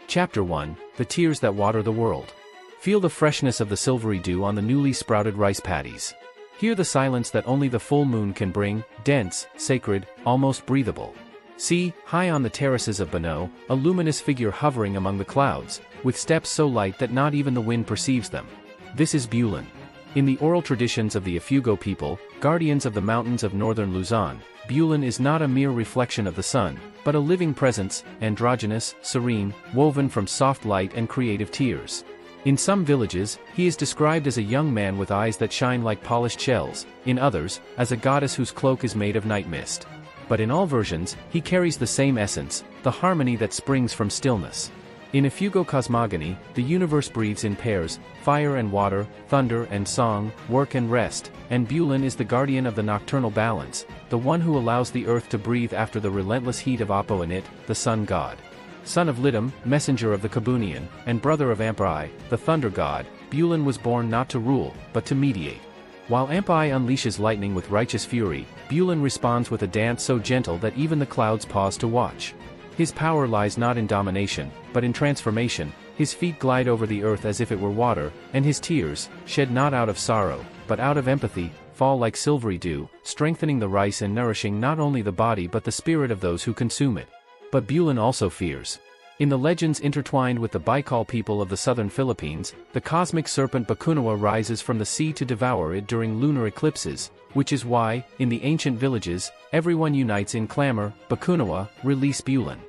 Chapter 1, The Tears That Water the World. Feel the freshness of the silvery dew on the newly sprouted rice paddies. Hear the silence that only the full moon can bring, dense, sacred, almost breathable. See, high on the terraces of Bano, a luminous figure hovering among the clouds, with steps so light that not even the wind perceives them. This is Bulan. In the oral traditions of the Ifugao people, guardians of the mountains of northern Luzon, Bulan is not a mere reflection of the sun, but a living presence, androgynous, serene, woven from soft light and creative tears. In some villages, he is described as a young man with eyes that shine like polished shells, in others, as a goddess whose cloak is made of night mist. But in all versions, he carries the same essence, the harmony that springs from stillness. In Ifugao cosmogony, the universe breathes in pairs, fire and water, thunder and song, work and rest, and Bulan is the guardian of the nocturnal balance, the one who allows the earth to breathe after the relentless heat of Apo in it, the sun god. Son of Lidum, messenger of the Kabunian, and brother of Ampai, the thunder god, Bulan was born not to rule, but to mediate. While Ampai unleashes lightning with righteous fury, Bulan responds with a dance so gentle that even the clouds pause to watch. His power lies not in domination, but in transformation. His feet glide over the earth as if it were water, and his tears, shed not out of sorrow, but out of empathy, fall like silvery dew, strengthening the rice and nourishing not only the body but the spirit of those who consume it. But Bulan also fears. In the legends intertwined with the Bicol people of the southern Philippines, the cosmic serpent Bakunawa rises from the sea to devour it during lunar eclipses, which is why, in the ancient villages, everyone unites in clamor, Bakunawa, release Bulan.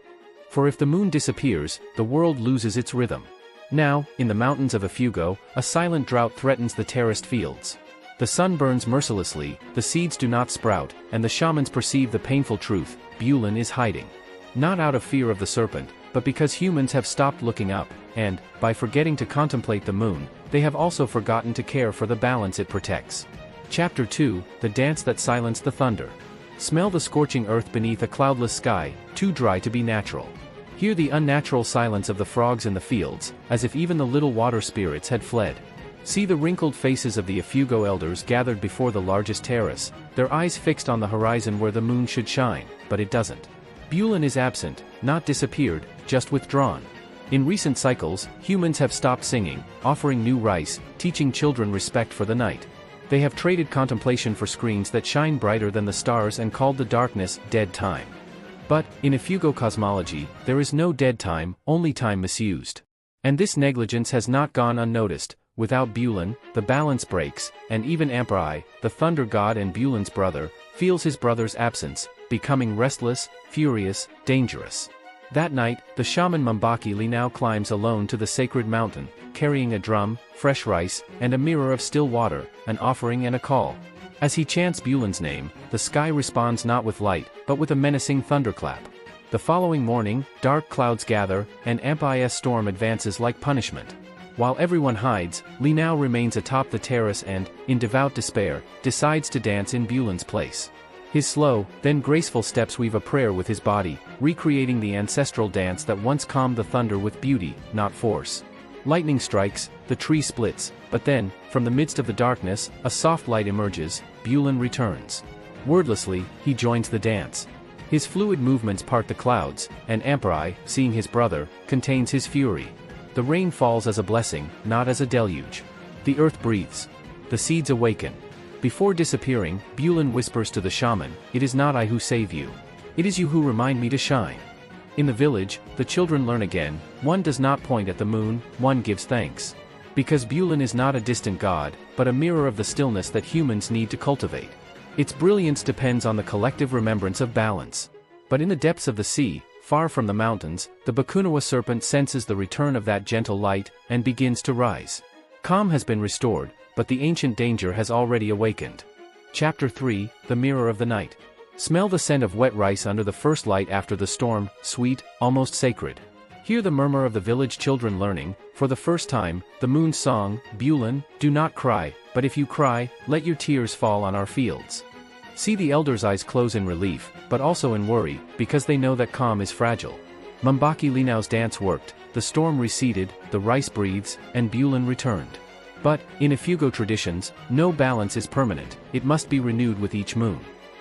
For if the moon disappears, the world loses its rhythm. Now, in the mountains of Ifugao, a silent drought threatens the terraced fields. The sun burns mercilessly, the seeds do not sprout, and the shamans perceive the painful truth: Bulan is hiding. Not out of fear of the serpent, but because humans have stopped looking up, and, by forgetting to contemplate the moon, they have also forgotten to care for the balance it protects. Chapter 2, The Dance That Silenced the Thunder. Smell the scorching earth beneath a cloudless sky, too dry to be natural. Hear the unnatural silence of the frogs in the fields, as if even the little water spirits had fled. See the wrinkled faces of the Ifugao elders gathered before the largest terrace, their eyes fixed on the horizon where the moon should shine, but it doesn't. Bulan is absent, not disappeared, just withdrawn. In recent cycles, humans have stopped singing, offering new rice, teaching children respect for the night. They have traded contemplation for screens that shine brighter than the stars and called the darkness dead time. But, in Ifugao cosmology, there is no dead time, only time misused. And this negligence has not gone unnoticed. Without Bulan, the balance breaks, and even Ampai, the thunder god and Bulan's brother, feels his brother's absence, becoming restless, furious, dangerous. That night, the shaman Mambaki now climbs alone to the sacred mountain, carrying a drum, fresh rice, and a mirror of still water, an offering and a call. As he chants Bulan's name, the sky responds not with light, but with a menacing thunderclap. The following morning, dark clouds gather, and Ampai's storm advances like punishment. While everyone hides, now remains atop the terrace and, in devout despair, decides to dance in Bulan's place. His slow, then graceful steps weave a prayer with his body, recreating the ancestral dance that once calmed the thunder with beauty, not force. Lightning strikes, the tree splits, but then, from the midst of the darkness, a soft light emerges. Bulan returns. Wordlessly, he joins the dance. His fluid movements part the clouds, and Ampai, seeing his brother, contains his fury. The rain falls as a blessing, not as a deluge. The earth breathes. The seeds awaken. Before disappearing, Bulan whispers to the shaman, "It is not I who save you. It is you who remind me to shine." In the village, the children learn again, one does not point at the moon, one gives thanks. Because Bulan is not a distant god, but a mirror of the stillness that humans need to cultivate. Its brilliance depends on the collective remembrance of balance. But in the depths of the sea, far from the mountains, the Bakunawa serpent senses the return of that gentle light, and begins to rise. Calm has been restored, but the ancient danger has already awakened. Chapter 3, The Mirror of the Night. Smell the scent of wet rice under the first light after the storm, sweet, almost sacred. Hear the murmur of the village children learning, for the first time, the moon's song, Bulan, do not cry, but if you cry, let your tears fall on our fields. See the elders' eyes close in relief, but also in worry, because they know that calm is fragile. Mambaki Linau's dance worked, the storm receded, the rice breathes, and Bulan returned. But, in Ifugao traditions, no balance is permanent, it must be renewed with each moon.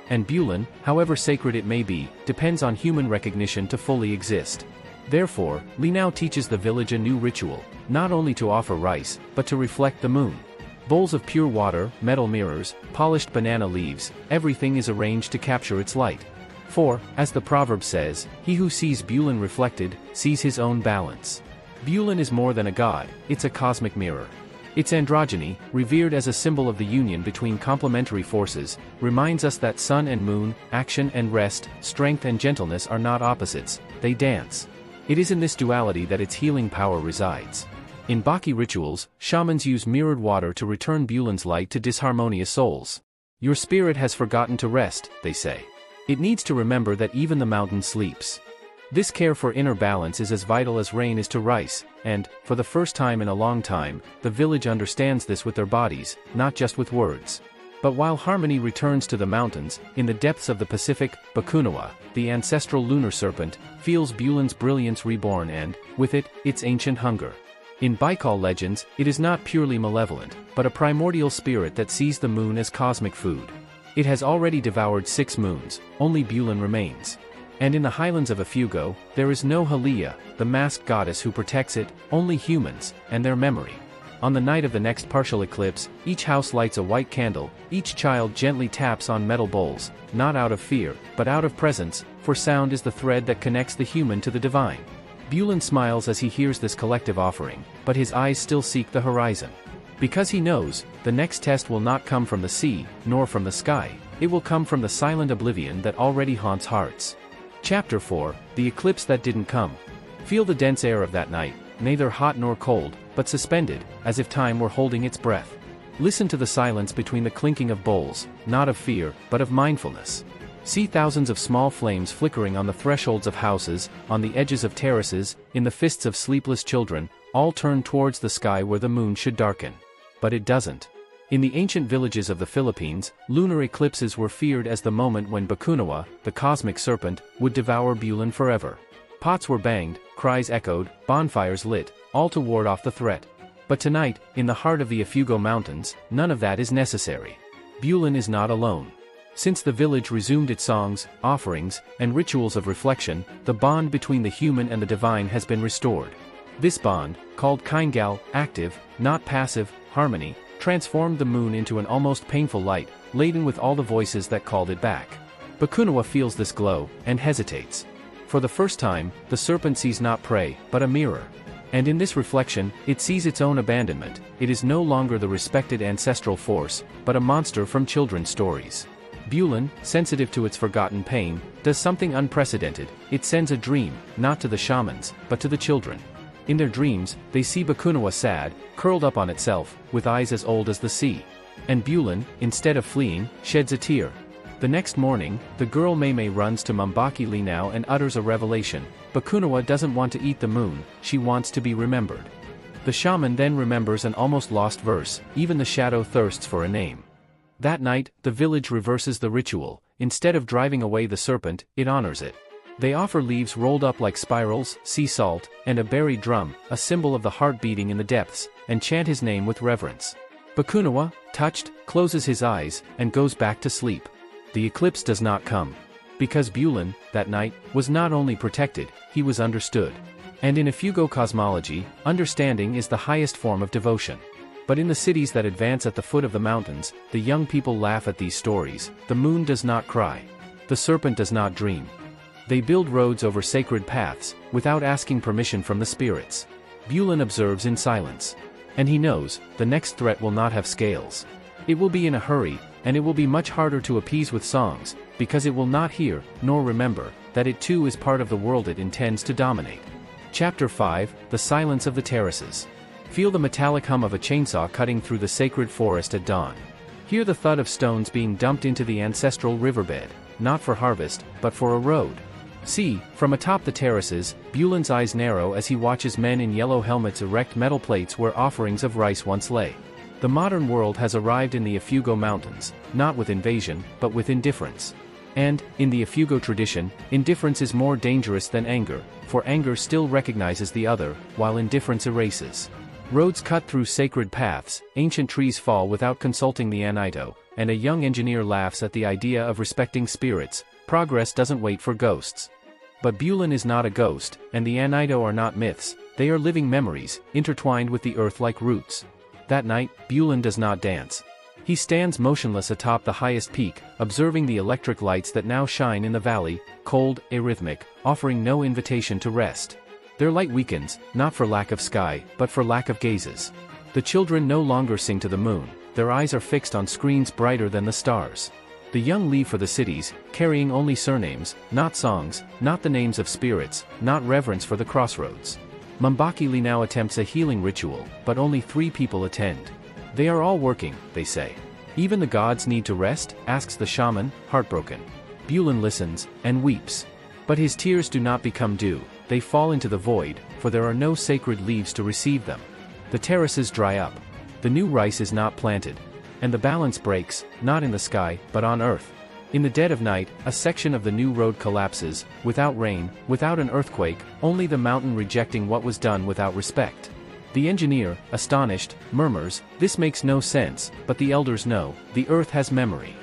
And Bulan, however sacred it may be, depends on human recognition to fully exist. Therefore, Linao teaches the village a new ritual, not only to offer rice, but to reflect the moon. Bowls of pure water, metal mirrors, polished banana leaves, everything is arranged to capture its light. For, as the proverb says, he who sees Bulan reflected, sees his own balance. Bulan is more than a god, it's a cosmic mirror. Its androgyny, revered as a symbol of the union between complementary forces, reminds us that sun and moon, action and rest, strength and gentleness are not opposites, they dance. It is in this duality that its healing power resides. In Baki rituals, shamans use mirrored water to return Bulan's light to disharmonious souls. Your spirit has forgotten to rest, they say. It needs to remember that even the mountain sleeps. This care for inner balance is as vital as rain is to rice, and, for the first time in a long time, the village understands this with their bodies, not just with words. But while harmony returns to the mountains, in the depths of the Pacific, Bakunawa, the ancestral lunar serpent, feels Bulan's brilliance reborn and, with it, its ancient hunger. In Baikal legends, it is not purely malevolent, but a primordial spirit that sees the moon as cosmic food. It has already devoured 6 moons, only Bulan remains. And in the highlands of Ifugo, there is no Halia, the masked goddess who protects it, only humans, and their memory. On the night of the next partial eclipse, each house lights a white candle, each child gently taps on metal bowls, not out of fear, but out of presence, for sound is the thread that connects the human to the divine. Bulan smiles as he hears this collective offering, but his eyes still seek the horizon. Because he knows, the next test will not come from the sea, nor from the sky, it will come from the silent oblivion that already haunts hearts. Chapter 4, The Eclipse That Didn't Come. Feel the dense air of that night, neither hot nor cold, but suspended, as if time were holding its breath. Listen to the silence between the clinking of bowls, not of fear, but of mindfulness. See thousands of small flames flickering on the thresholds of houses, on the edges of terraces, in the fists of sleepless children, all turned towards the sky where the moon should darken. But it doesn't. In the ancient villages of the Philippines, lunar eclipses were feared as the moment when Bakunawa, the cosmic serpent, would devour Bulan forever. Pots were banged, cries echoed, bonfires lit, all to ward off the threat. But tonight, in the heart of the Ifugo Mountains, none of that is necessary. Bulan is not alone. Since the village resumed its songs, offerings, and rituals of reflection, the bond between the human and the divine has been restored. This bond, called Kaingal, active, not passive, harmony, transformed the moon into an almost painful light, laden with all the voices that called it back. Bakunawa feels this glow, and hesitates. For the first time, the serpent sees not prey, but a mirror. And in this reflection, it sees its own abandonment. It is no longer the respected ancestral force, but a monster from children's stories. Bulan, sensitive to its forgotten pain, does something unprecedented. It sends a dream, not to the shamans, but to the children. In their dreams, they see Bakunawa sad, curled up on itself, with eyes as old as the sea. And Bulan, instead of fleeing, sheds a tear. The next morning, the girl Maymay runs to Mambaki Linao and utters a revelation. Bakunawa doesn't want to eat the moon, she wants to be remembered. The shaman then remembers an almost lost verse, even the shadow thirsts for a name. That night, the village reverses the ritual. Instead of driving away the serpent, it honors it. They offer leaves rolled up like spirals, sea salt, and a buried drum, a symbol of the heart beating in the depths, and chant his name with reverence. Bakunawa, touched, closes his eyes, and goes back to sleep. The eclipse does not come. Because Bulan, that night, was not only protected, he was understood. And in Ifugo cosmology, understanding is the highest form of devotion. But in the cities that advance at the foot of the mountains, the young people laugh at these stories. The moon does not cry. The serpent does not dream. They build roads over sacred paths, without asking permission from the spirits. Bulan observes in silence. And he knows, the next threat will not have scales. It will be in a hurry, and it will be much harder to appease with songs, because it will not hear, nor remember, that it too is part of the world it intends to dominate. Chapter 5, The Silence of the Terraces. Feel the metallic hum of a chainsaw cutting through the sacred forest at dawn. Hear the thud of stones being dumped into the ancestral riverbed, not for harvest, but for a road. See, from atop the terraces, Bulan's eyes narrow as he watches men in yellow helmets erect metal plates where offerings of rice once lay. The modern world has arrived in the Ifugo Mountains, not with invasion, but with indifference. And, in the Ifugo tradition, indifference is more dangerous than anger, for anger still recognizes the other, while indifference erases. Roads cut through sacred paths, ancient trees fall without consulting the Anaito, and a young engineer laughs at the idea of respecting spirits. Progress doesn't wait for ghosts. But Bulan is not a ghost, and the Anido are not myths, they are living memories, intertwined with the earth like roots. That night, Bulan does not dance. He stands motionless atop the highest peak, observing the electric lights that now shine in the valley, cold, arrhythmic, offering no invitation to rest. Their light weakens, not for lack of sky, but for lack of gazes. The children no longer sing to the moon, their eyes are fixed on screens brighter than the stars. The young leave for the cities, carrying only surnames, not songs, not the names of spirits, not reverence for the crossroads. Mambakili now attempts a healing ritual, but only 3 people attend. They are all working, they say. Even the gods need to rest, asks the shaman, heartbroken. Bulan listens, and weeps. But his tears do not become dew, they fall into the void, for there are no sacred leaves to receive them. The terraces dry up. The new rice is not planted. And the balance breaks, not in the sky, but on earth. In the dead of night, a section of the new road collapses, without rain, without an earthquake, only the mountain rejecting what was done without respect. The engineer, astonished, murmurs, "This makes no sense," but the elders know, the earth has memory.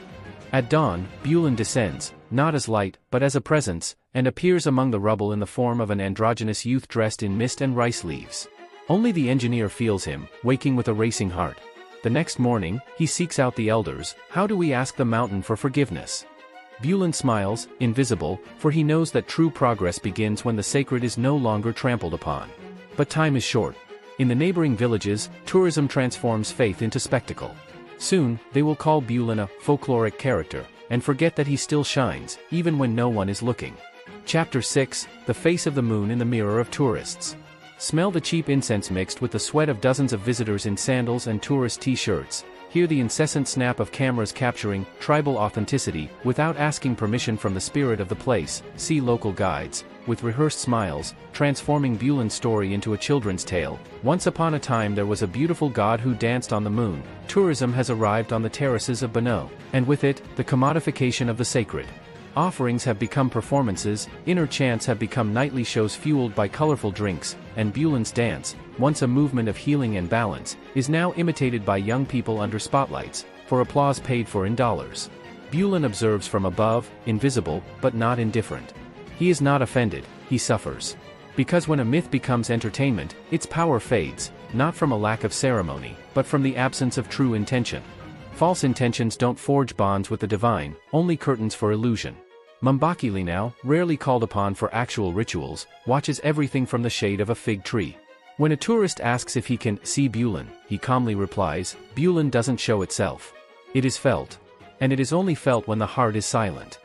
At dawn, Bulan descends, not as light, but as a presence, and appears among the rubble in the form of an androgynous youth dressed in mist and rice leaves. Only the engineer feels him, waking with a racing heart. The next morning, he seeks out the elders. How do we ask the mountain for forgiveness? Bulan smiles, invisible, for he knows that true progress begins when the sacred is no longer trampled upon. But time is short. In the neighboring villages, tourism transforms faith into spectacle. Soon, they will call Bulan a folkloric character, and forget that he still shines, even when no one is looking. Chapter 6, The Face of the Moon in the Mirror of Tourists. Smell the cheap incense mixed with the sweat of dozens of visitors in sandals and tourist t-shirts. Hear the incessant snap of cameras capturing tribal authenticity without asking permission from the spirit of the place. See local guides, with rehearsed smiles, transforming Bulan's story into a children's tale. Once upon a time there was a beautiful god who danced on the moon. Tourism has arrived on the terraces of Bano, and with it, the commodification of the sacred. Offerings have become performances, inner chants have become nightly shows fueled by colorful drinks, and Bulan's dance, once a movement of healing and balance, is now imitated by young people under spotlights, for applause paid for in dollars. Bulan observes from above, invisible, but not indifferent. He is not offended, he suffers. Because when a myth becomes entertainment, its power fades, not from a lack of ceremony, but from the absence of true intention. False intentions don't forge bonds with the divine, only curtains for illusion. Mambakili now, rarely called upon for actual rituals, watches everything from the shade of a fig tree. When a tourist asks if he can see Bulan, he calmly replies, Bulan doesn't show itself. It is felt. And it is only felt when the heart is silent.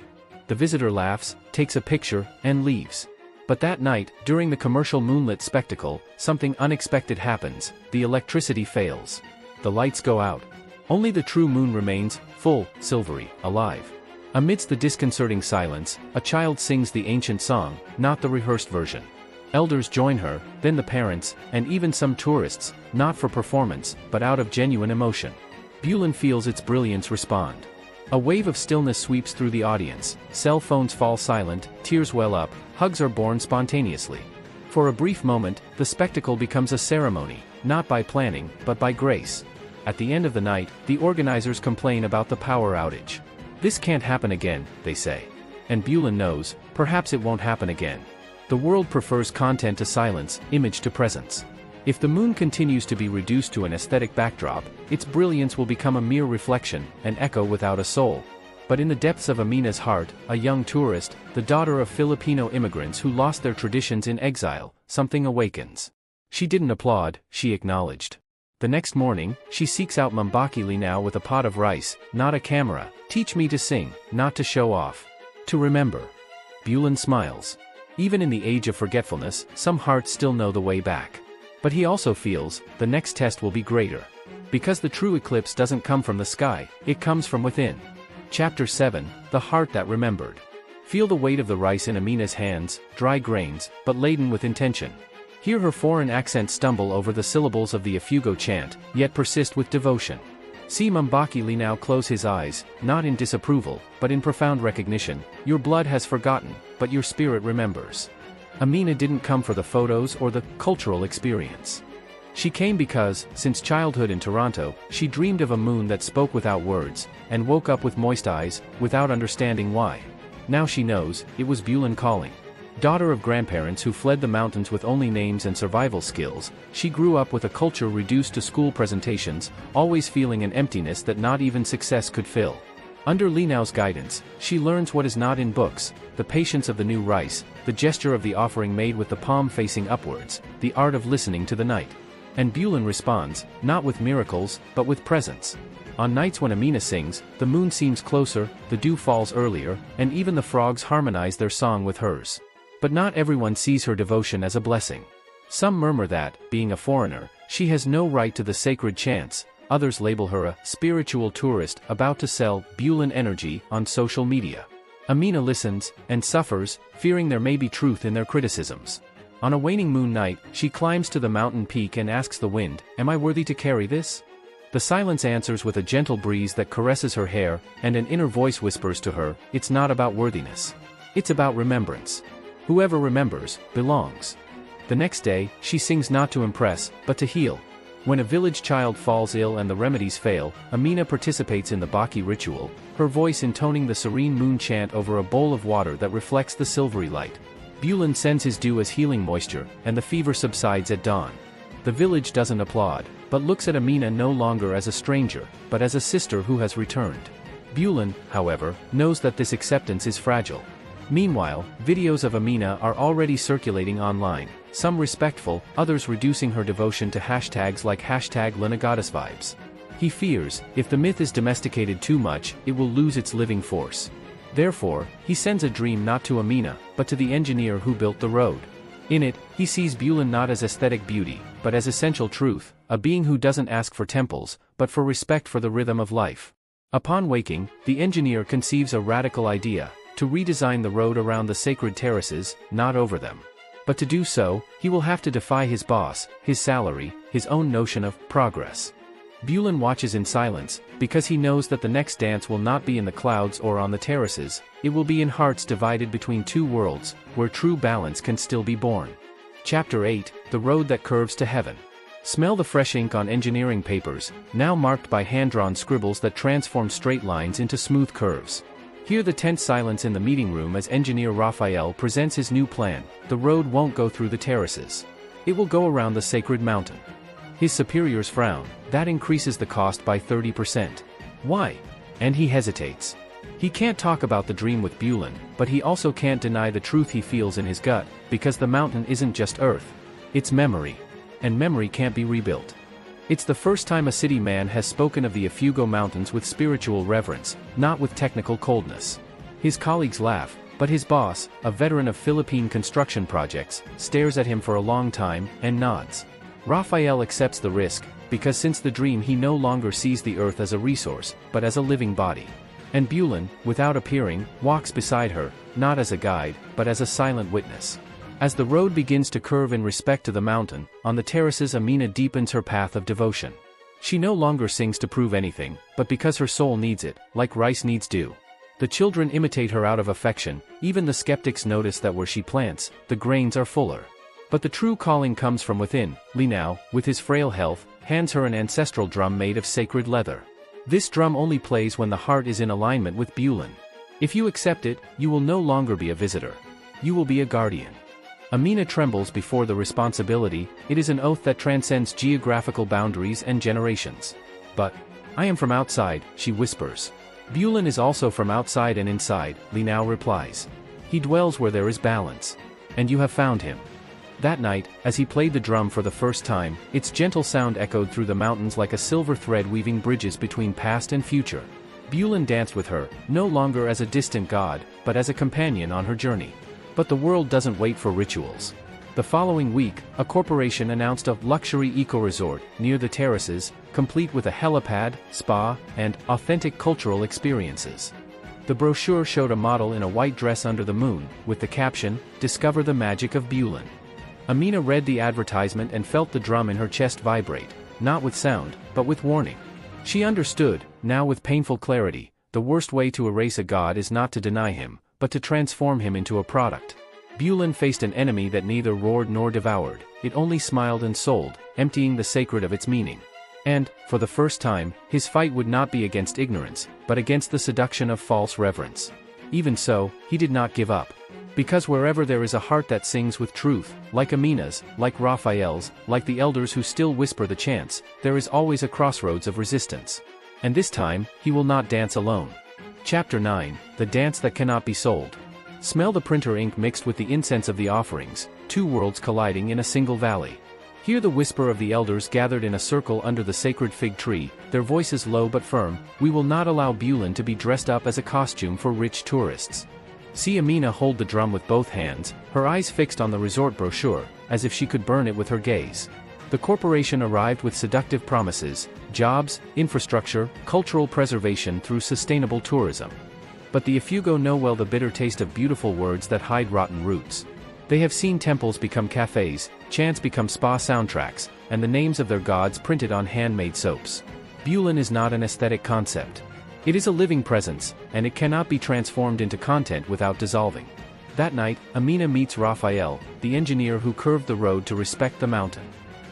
The visitor laughs, takes a picture, and leaves. But that night, during the commercial moonlit spectacle, something unexpected happens. The electricity fails. The lights go out. Only the true moon remains, full, silvery, alive. Amidst the disconcerting silence, a child sings the ancient song, not the rehearsed version. Elders join her, then the parents, and even some tourists, not for performance, but out of genuine emotion. Bulan feels its brilliance respond. A wave of stillness sweeps through the audience, cell phones fall silent, tears well up, hugs are born spontaneously. For a brief moment, the spectacle becomes a ceremony, not by planning, but by grace. At the end of the night, the organizers complain about the power outage. This can't happen again, they say. And Bulan knows, perhaps it won't happen again. The world prefers content to silence, image to presence. If the moon continues to be reduced to an aesthetic backdrop, its brilliance will become a mere reflection, an echo without a soul. But in the depths of Amina's heart, a young tourist, the daughter of Filipino immigrants who lost their traditions in exile, something awakens. She didn't applaud, she acknowledged. The next morning, she seeks out Mambakili now with a pot of rice, not a camera. Teach me to sing, not to show off. To remember. Bulan smiles. Even in the age of forgetfulness, some hearts still know the way back. But he also feels, the next test will be greater. Because the true eclipse doesn't come from the sky, it comes from within. Chapter 7, The Heart That Remembered. Feel the weight of the rice in Amina's hands, dry grains, but laden with intention. Hear her foreign accent stumble over the syllables of the Ifugo chant, yet persist with devotion. See Mambakili now close his eyes, not in disapproval, but in profound recognition. Your blood has forgotten, but your spirit remembers. Amina didn't come for the photos or the cultural experience. She came because, since childhood in Toronto, she dreamed of a moon that spoke without words, and woke up with moist eyes, without understanding why. Now she knows, it was Bulan calling. Daughter of grandparents who fled the mountains with only names and survival skills, she grew up with a culture reduced to school presentations, always feeling an emptiness that not even success could fill. Under Linao's guidance, she learns what is not in books: the patience of the new rice, the gesture of the offering made with the palm facing upwards, the art of listening to the night. And Bulan responds, not with miracles, but with presence. On nights when Amina sings, the moon seems closer, the dew falls earlier, and even the frogs harmonize their song with hers. But not everyone sees her devotion as a blessing. Some murmur that, being a foreigner, she has no right to the sacred chants. Others label her a spiritual tourist about to sell Bulan energy on social media. Amina listens, and suffers, fearing there may be truth in their criticisms. On a waning moon night, she climbs to the mountain peak and asks the wind, "Am I worthy to carry this?" The silence answers with a gentle breeze that caresses her hair, and an inner voice whispers to her, "It's not about worthiness. It's about remembrance. Whoever remembers, belongs." The next day, she sings not to impress, but to heal. When a village child falls ill and the remedies fail, Amina participates in the Baki ritual, her voice intoning the serene moon chant over a bowl of water that reflects the silvery light. Bulan sends his dew as healing moisture, and the fever subsides at dawn. The village doesn't applaud, but looks at Amina no longer as a stranger, but as a sister who has returned. Bulan, however, knows that this acceptance is fragile. Meanwhile, videos of Amina are already circulating online, some respectful, others reducing her devotion to hashtags like #LanaGoddessVibes. He fears, if the myth is domesticated too much, it will lose its living force. Therefore, he sends a dream not to Amina, but to the engineer who built the road. In it, he sees Bulan not as aesthetic beauty, but as essential truth, a being who doesn't ask for temples, but for respect for the rhythm of life. Upon waking, the engineer conceives a radical idea: to redesign the road around the sacred terraces, not over them. But to do so, he will have to defy his boss, his salary, his own notion of progress. Bulan watches in silence, because he knows that the next dance will not be in the clouds or on the terraces, it will be in hearts divided between two worlds, where true balance can still be born. Chapter 8, The Road That Curves to Heaven. Smell the fresh ink on engineering papers, now marked by hand-drawn scribbles that transform straight lines into smooth curves. Hear the tense silence in the meeting room as engineer Raphael presents his new plan: the road won't go through the terraces. It will go around the sacred mountain. His superiors frown. That increases the cost by 30%. Why? And he hesitates. He can't talk about the dream with Bulan, but he also can't deny the truth he feels in his gut, because the mountain isn't just earth. It's memory. And memory can't be rebuilt. It's the first time a city man has spoken of the Ifugao Mountains with spiritual reverence, not with technical coldness. His colleagues laugh, but his boss, a veteran of Philippine construction projects, stares at him for a long time, and nods. Raphael accepts the risk, because since the dream he no longer sees the earth as a resource, but as a living body. And Bulan, without appearing, walks beside her, not as a guide, but as a silent witness. As the road begins to curve in respect to the mountain, on the terraces Amina deepens her path of devotion. She no longer sings to prove anything, but because her soul needs it, like rice needs dew. The children imitate her out of affection, even the skeptics notice that where she plants, the grains are fuller. But the true calling comes from within. Linao, with his frail health, hands her an ancestral drum made of sacred leather. This drum only plays when the heart is in alignment with Bulan. If you accept it, you will no longer be a visitor. You will be a guardian. Amina trembles before the responsibility. It is an oath that transcends geographical boundaries and generations. But, "I am from outside," she whispers. Bulan is also from outside and inside, Linao replies. He dwells where there is balance. And you have found him. That night, as he played the drum for the first time, its gentle sound echoed through the mountains like a silver thread weaving bridges between past and future. Bulan danced with her, no longer as a distant god, but as a companion on her journey. But the world doesn't wait for rituals. The following week, a corporation announced a luxury eco-resort near the terraces, complete with a helipad, spa, and authentic cultural experiences. The brochure showed a model in a white dress under the moon, with the caption, "Discover the magic of Bulan." Amina read the advertisement and felt the drum in her chest vibrate, not with sound, but with warning. She understood, now with painful clarity, the worst way to erase a god is not to deny him, but to transform him into a product. Bulan faced an enemy that neither roared nor devoured, it only smiled and sold, emptying the sacred of its meaning. And, for the first time, his fight would not be against ignorance, but against the seduction of false reverence. Even so, he did not give up. Because wherever there is a heart that sings with truth, like Amina's, like Raphael's, like the elders who still whisper the chants, there is always a crossroads of resistance. And this time, he will not dance alone. Chapter 9, The Dance That Cannot Be Sold. Smell the printer ink mixed with the incense of the offerings, two worlds colliding in a single valley. Hear the whisper of the elders gathered in a circle under the sacred fig tree, their voices low but firm. We will not allow Bulan to be dressed up as a costume for rich tourists. See Amina hold the drum with both hands, her eyes fixed on the resort brochure, as if she could burn it with her gaze. The corporation arrived with seductive promises: jobs, infrastructure, cultural preservation through sustainable tourism. But the Ifugo know well the bitter taste of beautiful words that hide rotten roots. They have seen temples become cafes, chants become spa soundtracks, and the names of their gods printed on handmade soaps. Bulan is not an aesthetic concept. It is a living presence, and it cannot be transformed into content without dissolving. That night, Amina meets Raphael, the engineer who curved the road to respect the mountain.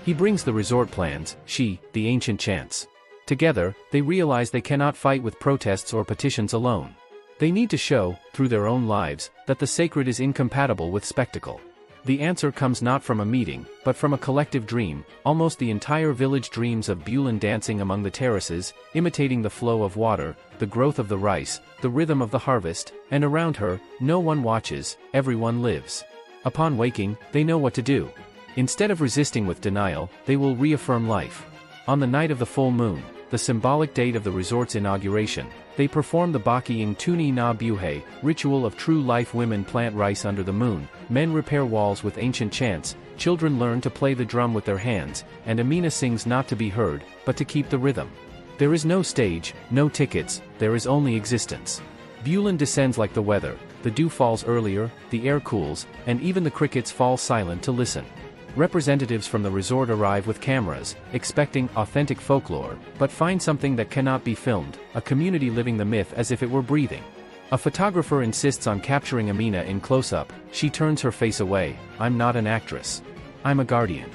He brings the resort plans, she, the ancient chants. Together, they realize they cannot fight with protests or petitions alone. They need to show, through their own lives, that the sacred is incompatible with spectacle. The answer comes not from a meeting, but from a collective dream. Almost the entire village dreams of Bulan dancing among the terraces, imitating the flow of water, the growth of the rice, the rhythm of the harvest, and around her, no one watches, everyone lives. Upon waking, they know what to do. Instead of resisting with denial, they will reaffirm life. On the night of the full moon, the symbolic date of the resort's inauguration, they perform the Baki ng Tuni na Buhay, ritual of true life. Women plant rice under the moon, men repair walls with ancient chants, children learn to play the drum with their hands, and Amina sings not to be heard, but to keep the rhythm. There is no stage, no tickets, there is only existence. Bulan descends like the weather, the dew falls earlier, the air cools, and even the crickets fall silent to listen. Representatives from the resort arrive with cameras, expecting authentic folklore, but find something that cannot be filmed, a community living the myth as if it were breathing. A photographer insists on capturing Amina in close-up. She turns her face away. I'm not an actress. I'm a guardian.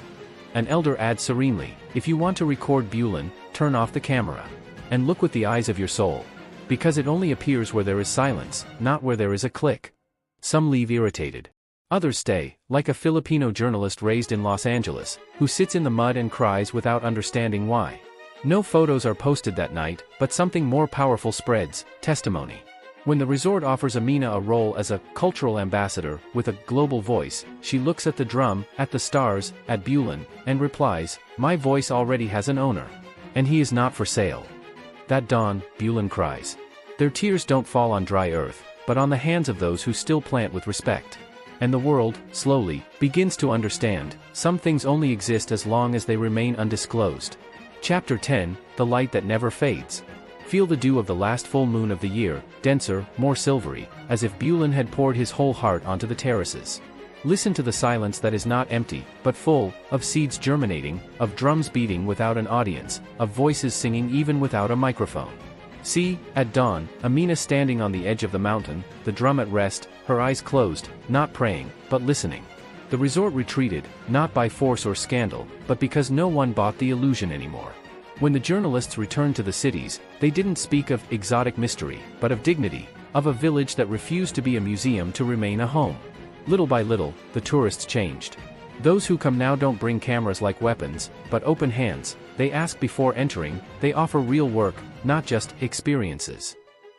An elder adds serenely, if you want to record Bulan, turn off the camera. And look with the eyes of your soul. Because it only appears where there is silence, not where there is a click. Some leave irritated. Others stay, like a Filipino journalist raised in Los Angeles, who sits in the mud and cries without understanding why. No photos are posted that night, but something more powerful spreads: testimony. When the resort offers Amina a role as a cultural ambassador, with a global voice, she looks at the drum, at the stars, at Bulan, and replies, "My voice already has an owner. And he is not for sale." That dawn, Bulan cries. Their tears don't fall on dry earth, but on the hands of those who still plant with respect. And the world, slowly, begins to understand, some things only exist as long as they remain undisclosed. Chapter 10, The Light That Never Fades. Feel the dew of the last full moon of the year, denser, more silvery, as if Bulan had poured his whole heart onto the terraces. Listen to the silence that is not empty, but full, of seeds germinating, of drums beating without an audience, of voices singing even without a microphone. See, at dawn, Amina standing on the edge of the mountain, the drum at rest, her eyes closed, not praying, but listening. The resort retreated, not by force or scandal, but because no one bought the illusion anymore. When the journalists returned to the cities, they didn't speak of exotic mystery, but of dignity, of a village that refused to be a museum to remain a home. Little by little, the tourists changed. Those who come now don't bring cameras like weapons, but open hands. They ask before entering, they offer real work, not just experiences.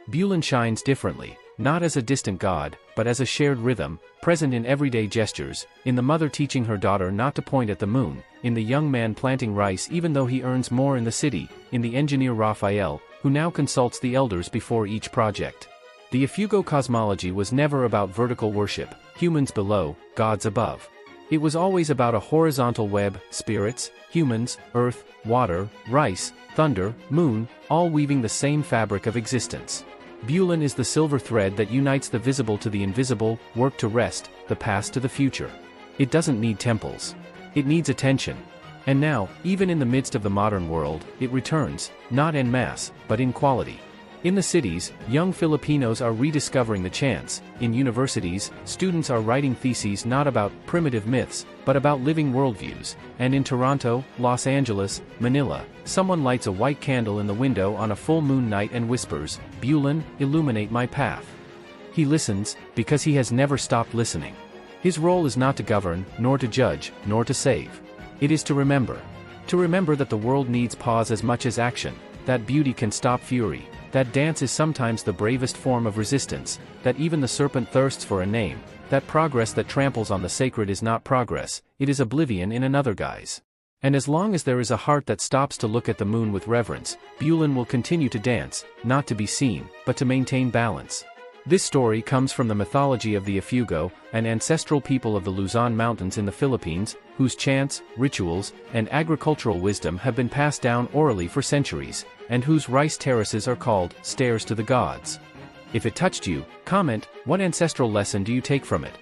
Bulan shines differently, not as a distant god, but as a shared rhythm, present in everyday gestures, in the mother teaching her daughter not to point at the moon, in the young man planting rice even though he earns more in the city, in the engineer Raphael, who now consults the elders before each project. The Ifugo cosmology was never about vertical worship, humans below, gods above. It was always about a horizontal web: spirits, humans, earth, water, rice, thunder, moon, all weaving the same fabric of existence. Bulan is the silver thread that unites the visible to the invisible, work to rest, the past to the future. It doesn't need temples. It needs attention. And now, even in the midst of the modern world, it returns, not en masse, but in quality. In the cities, young Filipinos are rediscovering the chants. In universities, students are writing theses not about primitive myths, but about living worldviews. And in Toronto, Los Angeles, Manila, someone lights a white candle in the window on a full moon night and whispers, "Bulan, illuminate my path." He listens, because he has never stopped listening. His role is not to govern, nor to judge, nor to save. It is to remember. To remember that the world needs pause as much as action, that beauty can stop fury, that dance is sometimes the bravest form of resistance, that even the serpent thirsts for a name, that progress that tramples on the sacred is not progress, it is oblivion in another guise. And as long as there is a heart that stops to look at the moon with reverence, Bulan will continue to dance, not to be seen, but to maintain balance. This story comes from the mythology of the Ifugao, an ancestral people of the Luzon Mountains in the Philippines, whose chants, rituals, and agricultural wisdom have been passed down orally for centuries, and whose rice terraces are called stairs to the gods. If it touched you, comment, what ancestral lesson do you take from it?